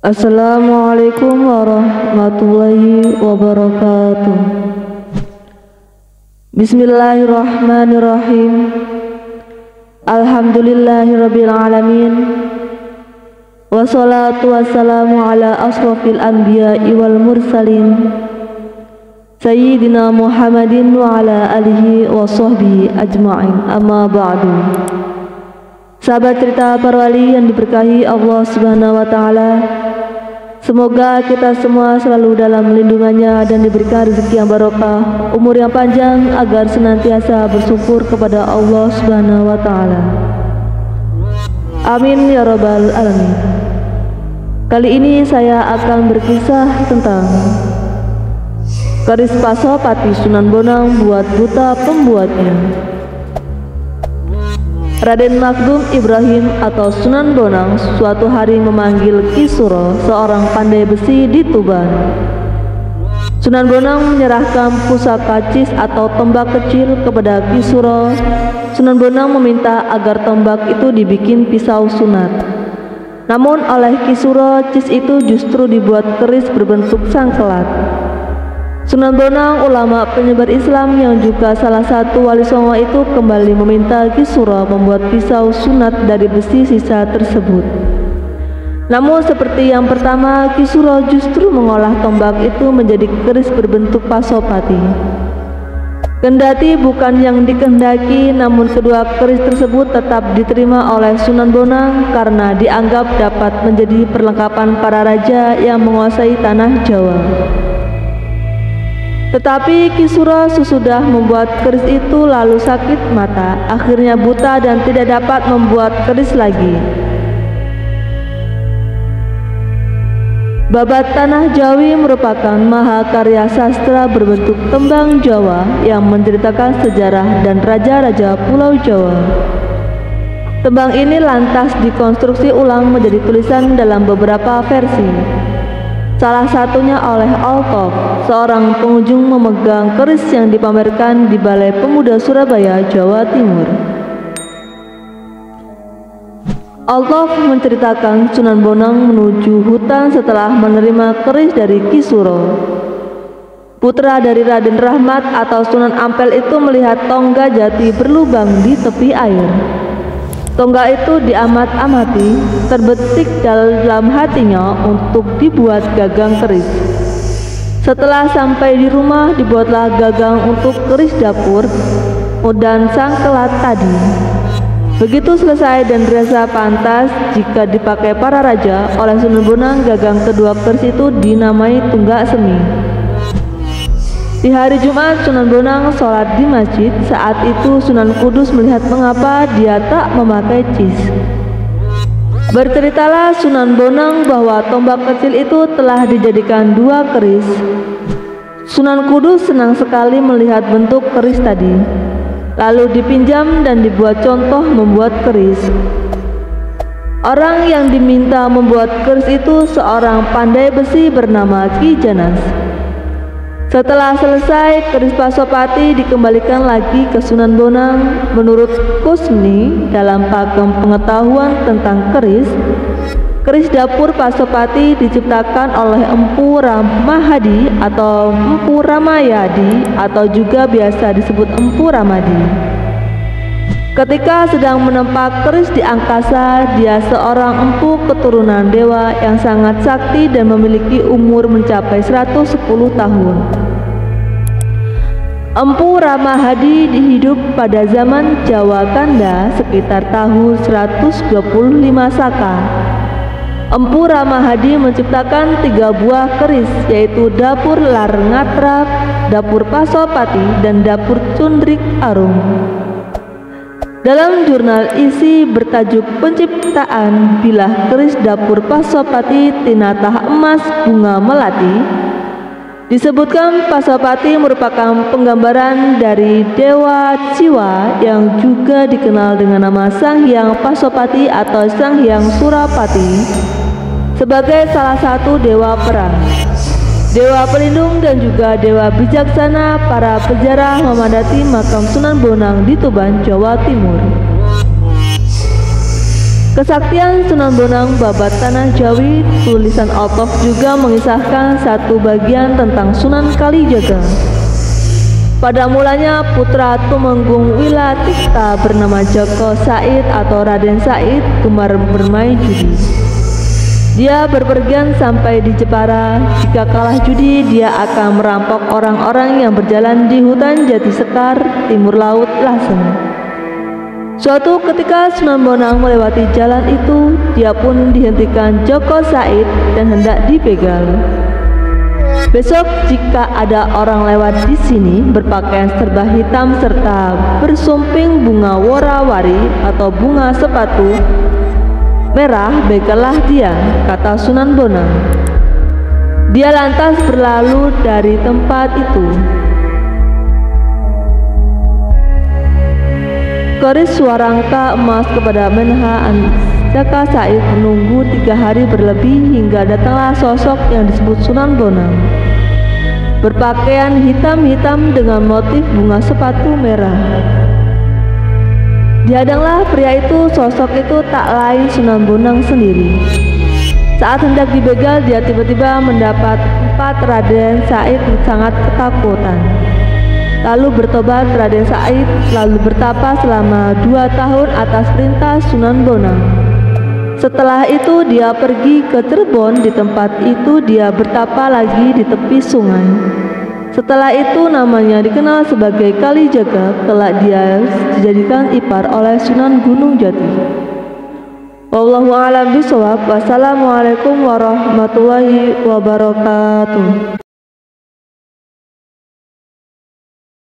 Assalamualaikum warahmatullahi wabarakatuh. Bismillahirrahmanirrahim. Alhamdulillahirabbil alamin. Wassalatu wassalamu ala asrofil anbiya'i wal mursalin Sayyidina Muhammadin wa ala alihi wa sahbihi ajma'in. Amma ba'du. Sahabat cerita para wali yang diberkahi Allah Subhanahu wa ta'ala, semoga kita semua selalu dalam lindungannya dan diberikan rezeki yang barokah, umur yang panjang, agar senantiasa bersyukur kepada Allah Subhanahu wa ta'ala. Amin ya rabbal alamin. Kali ini saya akan berkisah tentang keris Pasopati Sunan Bonang buat buta pembuatnya. Raden Magdum Ibrahim atau Sunan Bonang suatu hari memanggil Ki Suro, seorang pandai besi di Tuban. Sunan Bonang menyerahkan pusaka cis atau tombak kecil kepada Ki Suro. Sunan Bonang meminta agar tombak itu dibikin pisau sunat. Namun oleh Ki Suro, cis itu justru dibuat keris berbentuk sangkelat. Sunan Bonang, ulama penyebar Islam yang juga salah satu wali songo itu, kembali meminta Ki Suro membuat pisau sunat dari besi sisa tersebut. Namun seperti yang pertama, Ki Suro justru mengolah tombak itu menjadi keris berbentuk Pasopati. Kendati bukan yang dikehendaki, namun kedua keris tersebut tetap diterima oleh Sunan Bonang karena dianggap dapat menjadi perlengkapan para raja yang menguasai tanah Jawa. Tetapi Ki Suro sesudah membuat keris itu lalu sakit mata, akhirnya buta dan tidak dapat membuat keris lagi. Babat Tanah Jawi merupakan mahakarya sastra berbentuk tembang Jawa yang menceritakan sejarah dan raja-raja Pulau Jawa. Tembang ini lantas dikonstruksi ulang menjadi tulisan dalam beberapa versi. Salah satunya oleh Altof, seorang pengunjung memegang keris yang dipamerkan di Balai Pemuda Surabaya, Jawa Timur. Altof menceritakan Sunan Bonang menuju hutan setelah menerima keris dari Ki Suro. Putra dari Raden Rahmat atau Sunan Ampel itu melihat tongga jati berlubang di tepi air. Tongga itu diamat-amati, terbetik dalam hatinya untuk dibuat gagang keris. Setelah sampai di rumah, dibuatlah gagang untuk keris dapur dan sangkelat tadi. Begitu selesai dan dirasa pantas jika dipakai para raja, oleh Sunan Bonang gagang kedua keris itu dinamai Tunggak Semi. Di hari Jumat, Sunan Bonang sholat di masjid. Saat itu Sunan Kudus melihat mengapa dia tak memakai cis. Berceritalah Sunan Bonang bahwa tombak kecil itu telah dijadikan dua keris. Sunan Kudus senang sekali melihat bentuk keris tadi, lalu dipinjam dan dibuat contoh membuat keris. Orang yang diminta membuat keris itu seorang pandai besi bernama Ki Janas. Setelah selesai, keris Pasopati dikembalikan lagi ke Sunan Bonang. Menurut Kusni, dalam pakem pengetahuan tentang keris, keris dapur Pasopati diciptakan oleh Empu Ramahadi atau Empu Ramayadi atau juga biasa disebut Empu Ramadi. Ketika sedang menempa keris di angkasa, dia seorang empu keturunan dewa yang sangat sakti dan memiliki umur mencapai 110 tahun. Empu Ramahadi hidup pada zaman Jawa Kanda sekitar tahun 125 Saka. Empu Ramahadi menciptakan 3 buah keris, yaitu dapur Larngatra, dapur Pasopati, dan dapur Cundrik Arum. Dalam jurnal isi bertajuk Penciptaan Bilah Keris Dapur Pasopati Tinatah Emas Bunga Melati, disebutkan Pasopati merupakan penggambaran dari Dewa Siwa yang juga dikenal dengan nama Sang Hyang Pasopati atau Sang Hyang Surapati sebagai salah satu dewa perang, dewa pelindung dan juga dewa bijaksana. Para peziarah memadati makam Sunan Bonang di Tuban, Jawa Timur. Kesaktian Sunan Bonang Babat Tanah Jawi, tulisan Altof juga mengisahkan satu bagian tentang Sunan Kalijaga. Pada mulanya putra Tumenggung Wilatikta bernama Joko Said atau Raden Said gemar bermain judi. Dia berpergian sampai di Jepara. Jika kalah judi, dia akan merampok orang-orang yang berjalan di hutan Jati Sekar, timur laut Lasem. Suatu ketika Sunan Bonang melewati jalan itu, dia pun dihentikan Joko Said dan hendak dibegal. Besok jika ada orang lewat di sini berpakaian serba hitam serta bersumping bunga worawari atau bunga sepatu merah, begallah dia, kata Sunan Bonang. Dia lantas berlalu dari tempat itu. Keris Warangka emas kepada Menha Jaka Said menunggu 3 hari berlebih hingga datanglah sosok yang disebut Sunan Bonang, berpakaian hitam-hitam dengan motif bunga sepatu merah. Dihadanglah pria itu. Sosok itu tak lain Sunan Bonang sendiri. Saat hendak dibegal, dia tiba-tiba mendapat 4 Raden Said sangat ketakutan. Lalu bertobat Raden Said, lalu bertapa selama 2 tahun atas perintah Sunan Bonang. Setelah itu dia pergi ke Cirebon. Di tempat itu dia bertapa lagi di tepi sungai. Setelah itu namanya dikenal sebagai Kalijaga. Kelak dia dijadikan ipar oleh Sunan Gunung Jati. Wallahu a'lam bishawab. Wassalamualaikum warahmatullahi wabarakatuh.